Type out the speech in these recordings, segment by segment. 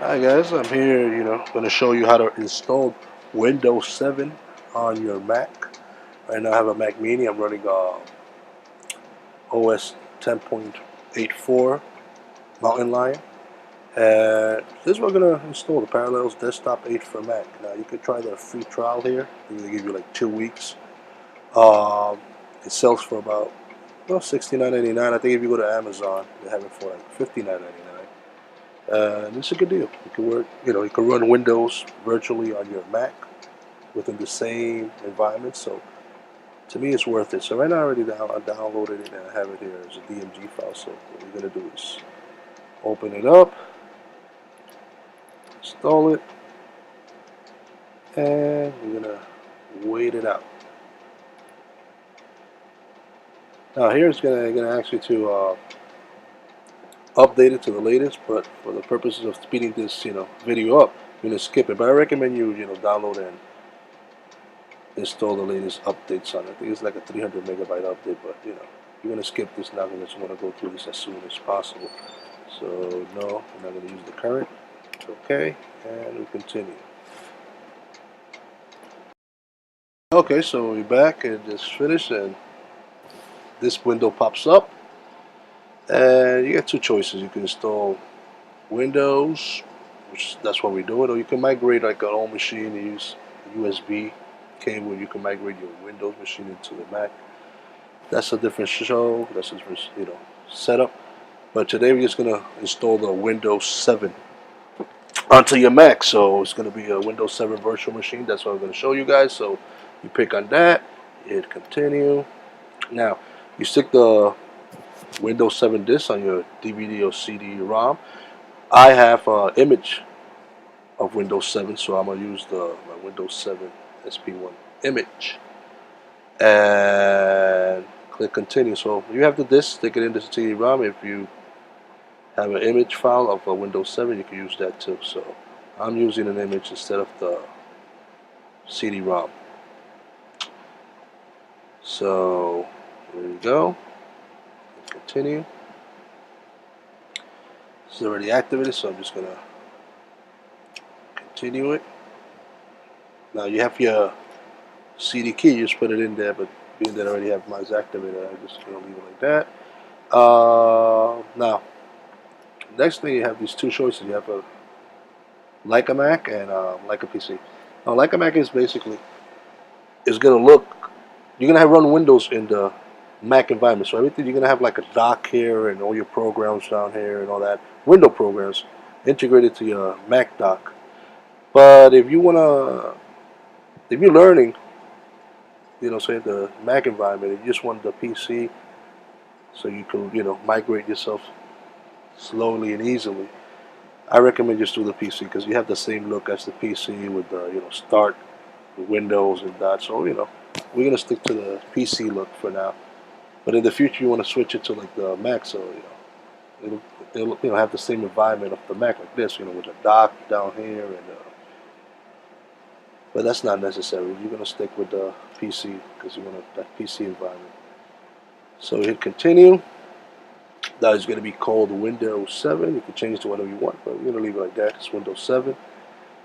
Hi guys, I'm here, going to show you how to install Windows 7 on your Mac. Right now I have a Mac Mini. I'm running OS 10.84 Mountain Lion. And this is what we're going to install, the Parallels Desktop 8 for Mac. Now you could try the free trial here. They're going to give you like 2 weeks. Um, it sells for about $69.99. I think if you go to Amazon, they have it for like $59.99. And it's a good deal. You can work, you can run Windows virtually on your Mac within the same environment. So to me, it's worth it. So right now, I already downloaded it and I have it here as a DMG file. So what you're gonna do is open it up, install it, and you're gonna wait it out. Now here it's gonna ask you to update it to the latest, but for the purposes of speeding this video up, you're gonna skip it. But I recommend you download and install the latest updates on it. I think it's like a 300 megabyte update, but you're gonna skip this now because you want to go through this as soon as possible. So no, we're not gonna use the current. Okay, and we continue. Okay, so we're back and just finished, and this window pops up, and you get two choices. You can install Windows, which that's what we're doing, or you can migrate like an old machine and use USB cable. You can migrate your Windows machine into the Mac. That's a different show. That's a different setup. But today we're just gonna install the Windows 7 onto your Mac. So it's gonna be a Windows 7 virtual machine. That's what I'm gonna show you guys. So you pick on that, you hit continue. Now you stick the Windows 7 disk on your DVD or CD-ROM. I have an image of Windows 7, so I'm gonna use my Windows 7 SP1 image and click continue. So you have the disk, stick it in the CD-ROM. If you have an image file of a Windows 7, you can use that too. So I'm using an image instead of the CD-ROM. So there you go. Continue. It's already activated, so I'm just gonna continue it. Now you have your CD key, you just put it in there, but being that I already have mine activated, I'm just gonna leave it like that. Now, next thing, you have these two choices. You have like a Mac and like a PC. Now, like a Mac is basically you're gonna have run Windows in the Mac environment. So everything you're gonna have like a dock here and all your programs down here and all that window programs integrated to your Mac dock. But if you're learning, say the Mac environment, if you just want the PC, so you can migrate yourself slowly and easily, I recommend just do the PC because you have the same look as the PC with the start, the windows and that. So we're gonna stick to the PC look for now. But in the future, you want to switch it to like the Mac, so it'll have the same environment of the Mac like this, with a dock down here, and but that's not necessary. You're gonna stick with the PC because you want that PC environment. So hit continue. That is going to be called Windows 7. You can change to whatever you want, but we're gonna leave it like that. It's Windows 7.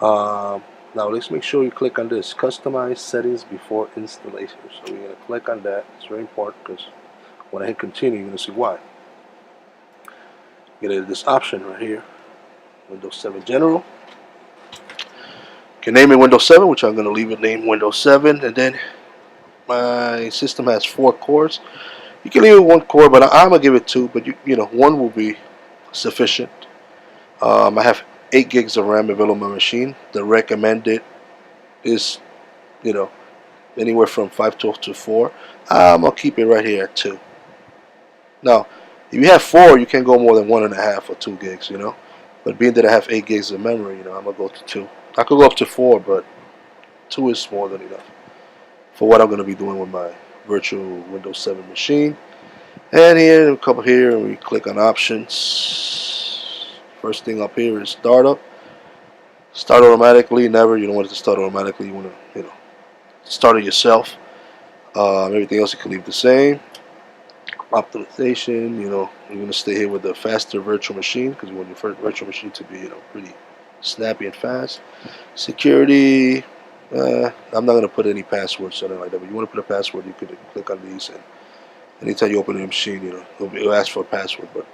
Now let's make sure you click on this customize settings before installation. So we're gonna click on that. It's very important because when I hit continue, you're gonna see why. You get this option right here, Windows 7 General. You can name it Windows 7, which I'm gonna leave it named Windows 7, and then my system has 4 cores. You can leave it 1 core, but I'm gonna give it 2. But one will be sufficient. I have 8 gigs of RAM available on my machine. The recommended is, anywhere from 512 to 4. I'm gonna keep it right here at 2. Now, if you have 4, you can't go more than 1.5 or 2 gigs, But being that I have 8 gigs of memory, I'm gonna go to 2. I could go up to 4, but 2 is more than enough for what I'm gonna be doing with my virtual Windows 7 machine. And here, a couple here, and we click on options. First thing up here is startup. Start automatically. Never. You don't want it to start automatically. You want to, start it yourself. Everything else you can leave the same. Optimization. You're gonna stay here with the faster virtual machine because you want your virtual machine to be, pretty snappy and fast. Security, I'm not going to put any passwords or something like that, but you want to put a password, you could click on these, and anytime you open a machine, it'll ask for a password, but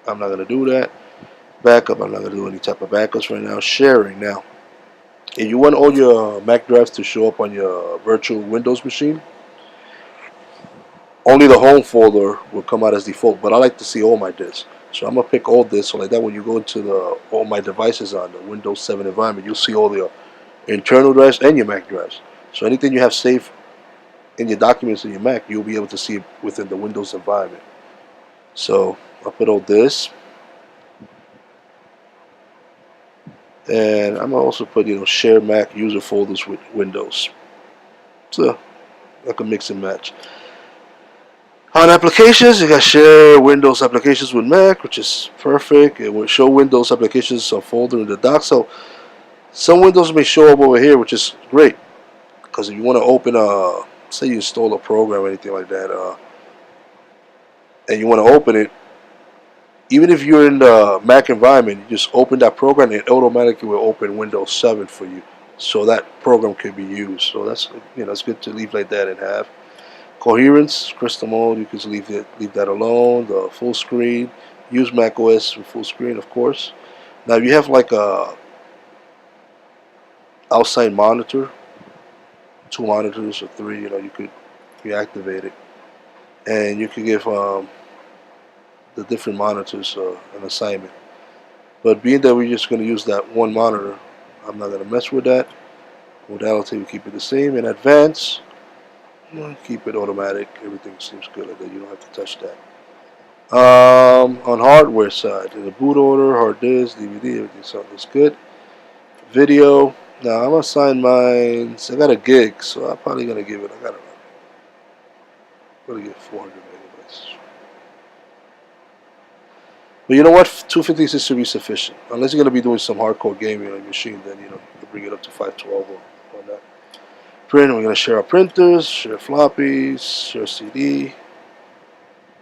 I'm not going to do that. Backup, I'm not going to do any type of backups right now. Sharing, now, if you want all your Mac drives to show up on your virtual Windows machine, only the home folder will come out as default, but I like to see all my disks. So I'm going to pick all this, so like that when you go into all my devices on the Windows 7 environment, you'll see all the internal drives and your Mac drives. So anything you have saved in your documents in your Mac, you'll be able to see it within the Windows environment. So I'll put all this, and I'm gonna also put share Mac user folders with Windows. So like a mix and match. On applications, you got share Windows applications with Mac, which is perfect. It will show Windows applications a folder in the dock. So some Windows may show up over here, which is great. Because if you want to open say you install a program or anything like that, and you want to open it, even if you're in the Mac environment, you just open that program and it automatically will open Windows 7 for you. So that program can be used. So that's it's good to leave like that and have. Coherence, crystal mode, you can leave that alone. The full screen, use Mac OS with full screen, of course. Now if you have like a outside monitor, 2 monitors or 3, you could reactivate it, and you could give the different monitors an assignment. But being that we're just going to use that one monitor, I'm not going to mess with that. Modality, we keep it the same. In advance, keep it automatic. Everything seems good like that. You don't have to touch that. On hardware side, in the boot order, hard disk, DVD, everything looks good. Video. Now I'm gonna assign mine. So I got a gig, so I'm probably gonna give it. I'm gonna give 400 megabytes. But you know what? 256 should be sufficient. Unless you're gonna be doing some hardcore gaming on your machine, then you bring it up to 512 or that. Print. We're gonna share our printers, share floppies, share CD.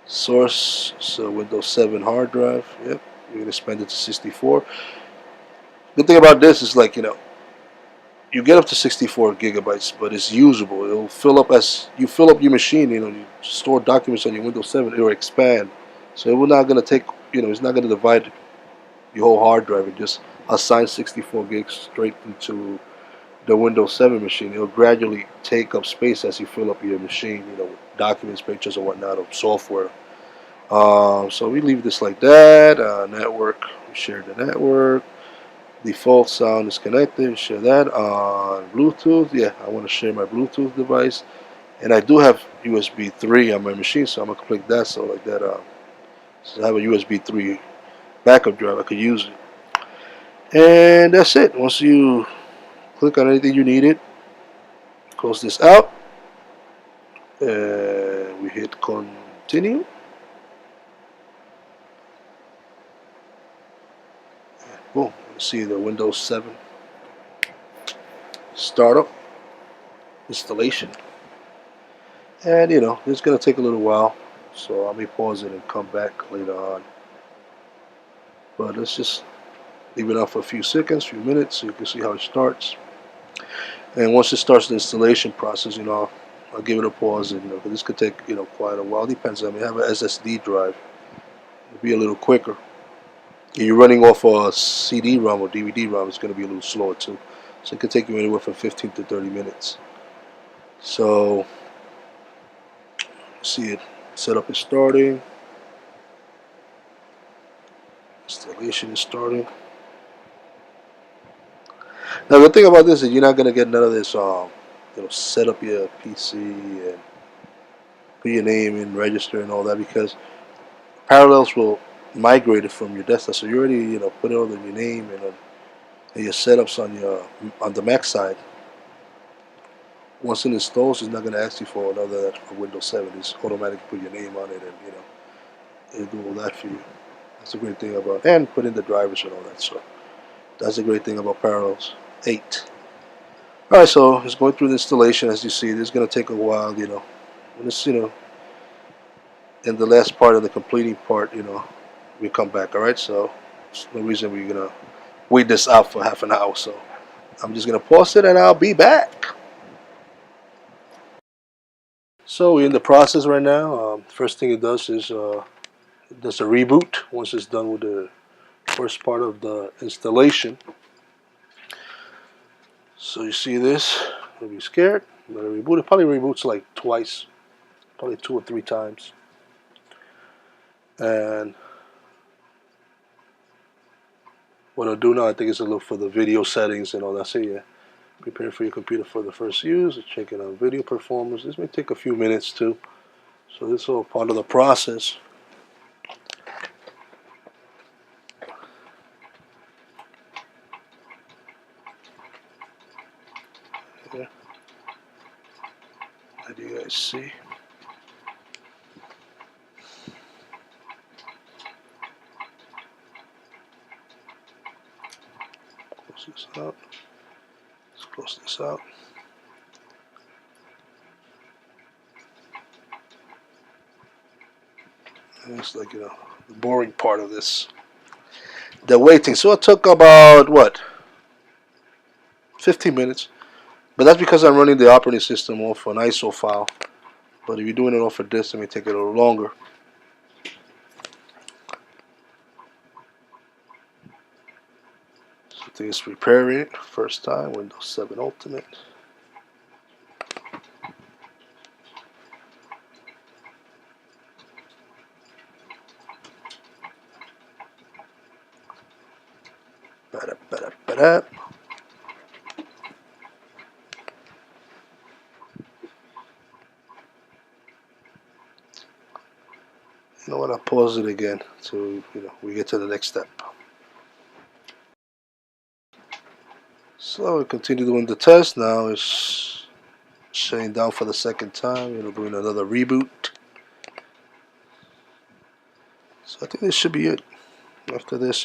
Source, so Windows 7 hard drive. Yep, we're gonna expand it to 64. Good thing about this is you get up to 64 gigabytes, but it's usable. It'll fill up as you fill up your machine. You store documents on your Windows 7. It'll expand, so it will not gonna take. It's not gonna divide your whole hard drive and just assign 64 gigs straight into the Windows 7 machine. It'll gradually take up space as you fill up your machine. Documents, pictures, or whatnot, of software. So we leave this like that. Network, we share the network. Default sound is connected. Share that on Bluetooth. Yeah, I want to share my Bluetooth device, and I do have USB 3 on my machine, so I'm gonna click that. So like that, so I have a USB 3 backup drive. I could use it, and that's it. Once you click on anything you needed, close this out, and we hit continue. Boom. See the Windows 7 startup installation, and it's gonna take a little while, so I may pause it and come back later on, but let's just leave it out for a few seconds, few minutes, so you can see how it starts. And once it starts the installation process, I'll give it a pause, and this could take quite a while. Depends. I mean, have an SSD drive, it'll be a little quicker. If you're running off a CD-ROM or DVD-ROM, it's going to be a little slower too. So it could take you anywhere from 15 to 30 minutes. So, see it. Setup is starting. Installation is starting. Now the thing about this is you're not going to get none of this, set up your PC and put your name in, register and all that, because Parallels will migrate it from your desktop. So you already put it under your name and your setups on the Mac side. Once it installs, it's not going to ask you for another Windows 7. It's automatically put your name on it, and it'll do all that for you. That's a great thing about, and put in the drivers and all that. So that's a great thing about Parallels 8. All right, so it's going through the installation. As you see, it's going to take a while. When it's in the last part of the completing part, we come back. All right, so there's no reason we're gonna wait this out for half an hour. So I'm just gonna pause it and I'll be back. So we're in the process right now. First thing it does is it does a reboot once it's done with the first part of the installation. So you see this, don't be scared. I'm gonna reboot it. Probably reboots like twice, probably 2 or 3 times. And what I'll do now, I think, is to look for the video settings and all that. So yeah, prepare for your computer for the first use. Checking out video performance. This may take a few minutes too. So this is all part of the process. Yeah. As you guys see. Close this out. Let's close this out. And it's like, the boring part of this. The waiting. So it took about, what, 15 minutes. But that's because I'm running the operating system off an ISO file. But if you're doing it off a disk, it may take a little longer. So things preparing it. First time, Windows 7 Ultimate. Ba-da-ba-da-ba-da. You know what? I'll pause it again so we get to the next step. So we continue doing the test. Now it's shutting down for the second time. Doing another reboot. So I think this should be it. After this,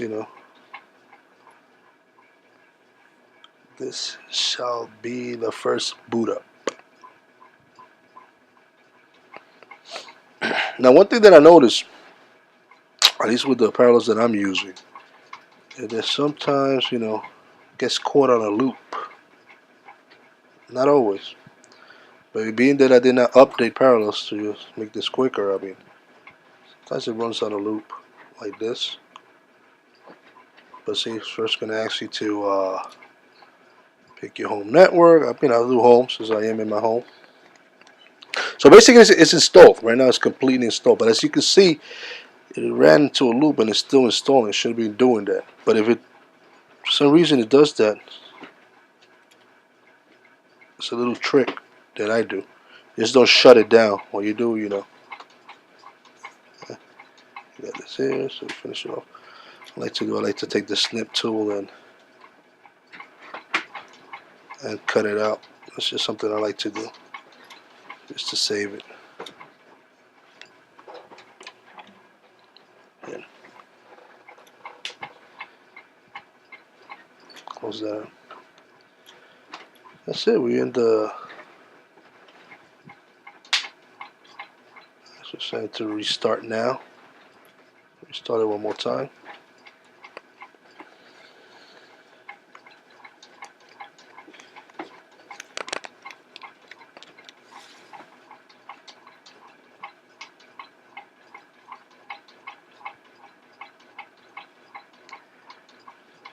this shall be the first boot up. Now, one thing that I noticed, at least with the parallels that I'm using, is that sometimes, gets caught on a loop. Not always. But being that I did not update parallels to just make this quicker, sometimes it runs on a loop like this. But see, it's first going to ask you to pick your home network. I'll do home since I am in my home. So basically, it's installed. Right now, it's completely installed. But as you can see, it ran into a loop and it's still installing. It shouldn't be doing that. But if for some reason it does that, it's a little trick that I do. Just don't shut it down. What you do, you got this here, so finish it off. I like to take the snip tool and cut it out. That's just something I like to do, just to save it. And close that out. That's it. We're in the. Just saying to restart now. Restart it one more time.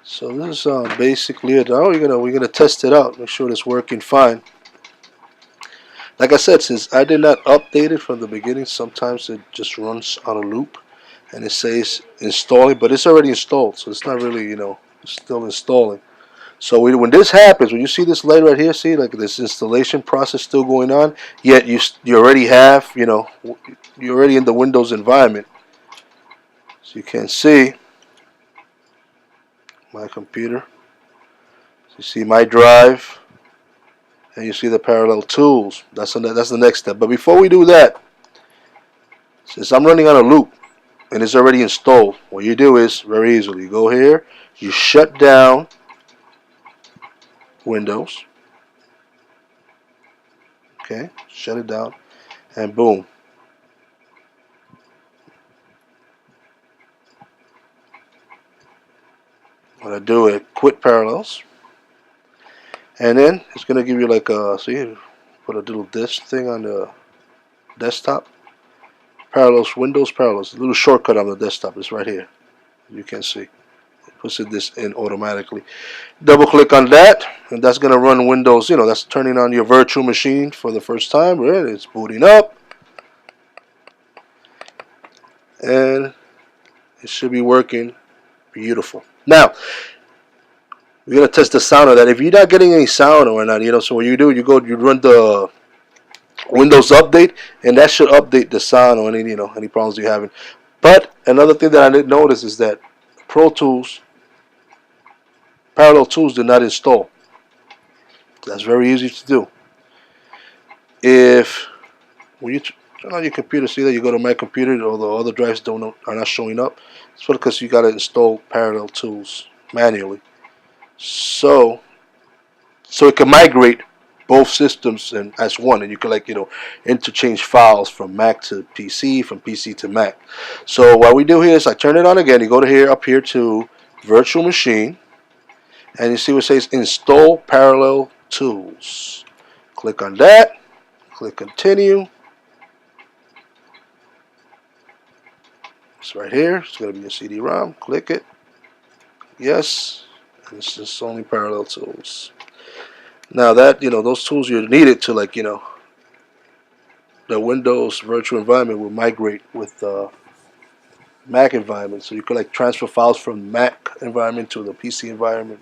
So this is basically it. Now we're gonna test it out. Make sure it's working fine. Like I said, since I did not update it from the beginning, sometimes it just runs on a loop, and it says installing, but it's already installed, so it's not really, it's still installing. So when this happens, when you see this light right here, see like this installation process still going on, yet you already have, you're already in the Windows environment. So you can see my computer. So you see my drive, and you see the parallel tools. That's the next step. But before we do that, since I'm running on a loop and it's already installed, what you do is very easily. You go here, you shut down Windows. Okay, shut it down, and boom. What I do is quit Parallels, and then it's gonna give you like a see, put a little disk thing on the desktop. Parallels, Windows Parallels, a little shortcut on the desktop is right here. You can see. It puts this in automatically. Double click on that, and that's gonna run Windows. That's turning on your virtual machine for the first time. Right? It's booting up, and it should be working beautiful. Now we're gonna test the sound of that. If you're not getting any sound or not, so what you do, you run the Windows Update, and that should update the sound or any problems you're having. But another thing that I didn't notice is that Pro Tools, Parallel Tools did not install. That's very easy to do. If when you turn on your computer, see that you go to My Computer, all the other drives are not showing up. It's because you got to install Parallel Tools manually. So it can migrate both systems and as one, and you can interchange files from Mac to PC, from PC to Mac. So what we do here is I turn it on again. You go to here, up here to Virtual Machine, and you see what it says Install Parallel Tools. Click on that. Click Continue. It's right here. It's going to be a CD-ROM. Click it. Yes. And it's just only Parallel Tools. Now that, those tools you needed to the Windows virtual environment will migrate with Mac environment. So you could transfer files from Mac environment to the PC environment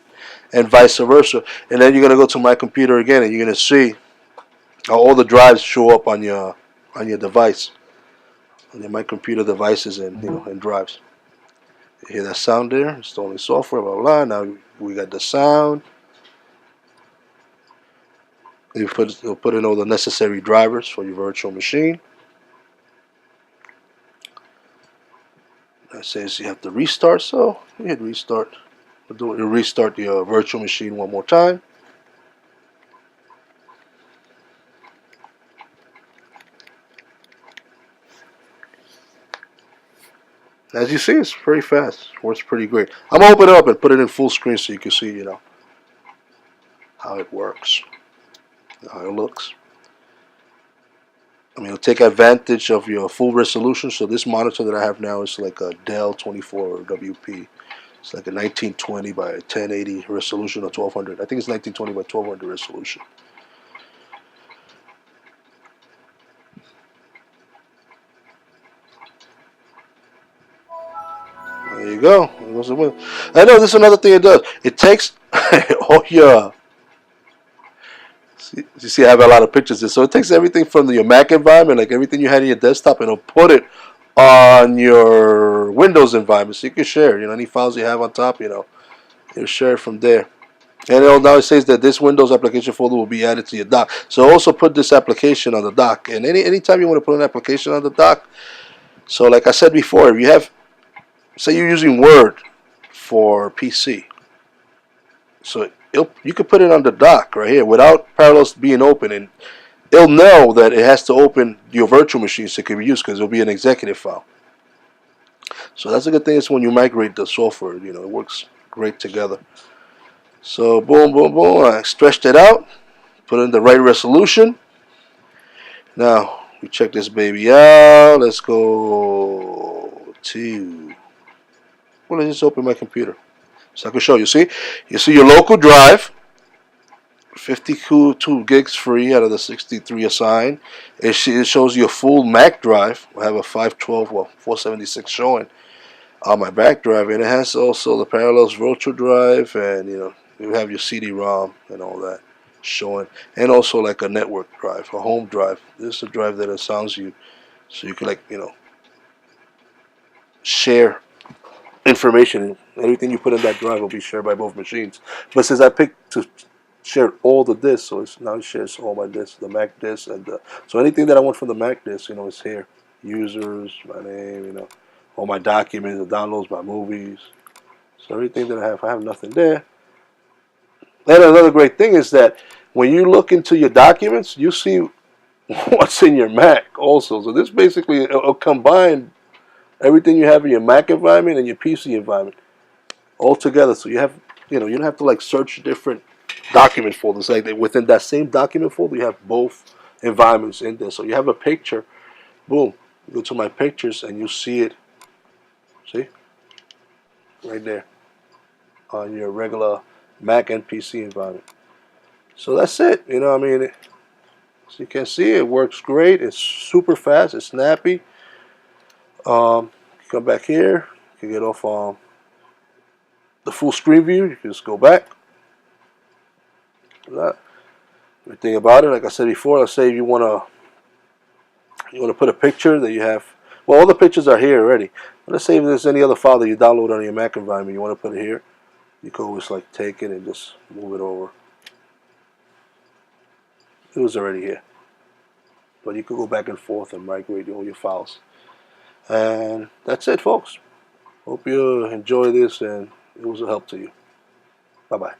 and vice versa. And then you're going to go to My Computer again, and you're going to see how all the drives show up on your device, on your My Computer devices and drives. You hear that sound there? Installing software, blah, blah, blah. Now we got the sound. You'll put in all the necessary drivers for your virtual machine. That says you have to restart, so you hit restart. You'll restart your virtual machine one more time. As you see, it's very fast. Works pretty great. I'm gonna open it up and put it in full screen so you can see, how it works, how it looks. It'll take advantage of your full resolution. So this monitor that I have now is like a Dell 24 WP. It's like a 1920 by 1080 resolution or 1200. I think it's 1920 by 1200 resolution. There you go. I know this is another thing it does. It takes all your. You see, I have a lot of pictures here. So it takes everything from your Mac environment, like everything you had in your desktop, and it'll put it on your Windows environment. So you can share, any files you have on top, you'll share it from there. And now it says that this Windows application folder will be added to your dock. So also put this application on the dock. And anytime you want to put an application on the dock, so like I said before, if you have, say you're using Word for PC, so you could put it on the dock right here without Parallels being open, and it'll know that it has to open your virtual machine so it can be used because it'll be an executive file. So that's a good thing is when you migrate the software, it works great together. So boom, boom, boom, I stretched it out, put in the right resolution. Now we check this baby out. Let's go to, well, let's just open my computer. So I can show you. You see your local drive, 52 gigs free out of the 63 assigned. It shows you a full Mac drive. I have a 512, 476 showing on my back drive, and it has also the Parallels virtual drive, and you have your CD-ROM and all that showing, and also like a network drive, a home drive. This is a drive that assigns you, so you can share information. Everything you put in that drive will be shared by both machines. But since I picked to share all the disks, so now it shares all my disks, the Mac disk, and so anything that I want from the Mac disk, is here. Users, my name, all my documents, the downloads, my movies. So everything that I have nothing there. And another great thing is that when you look into your documents, you see what's in your Mac also. So this basically will combine everything you have in your Mac environment and your PC environment. all together. So you have, you don't have to like search different document folders. Like within that same document folder, you have both environments in there. So you have a picture, boom, you go to my pictures and you see it. See, right there on your regular Mac and PC environment. So that's it. I mean, as you can see, it works great. It's super fast. It's snappy. Come back here. You can get off the full screen view. You can just go back. That. The thing about it, like I said before, let's say you wanna put a picture that you have. Well, all the pictures are here already. But let's say if there's any other file that you download on your Mac environment, you want to put it here. You can always like take it and just move it over. It was already here, but you could go back and forth and migrate all your files. And that's it, folks. Hope you enjoy this and it was a help to you. Bye bye.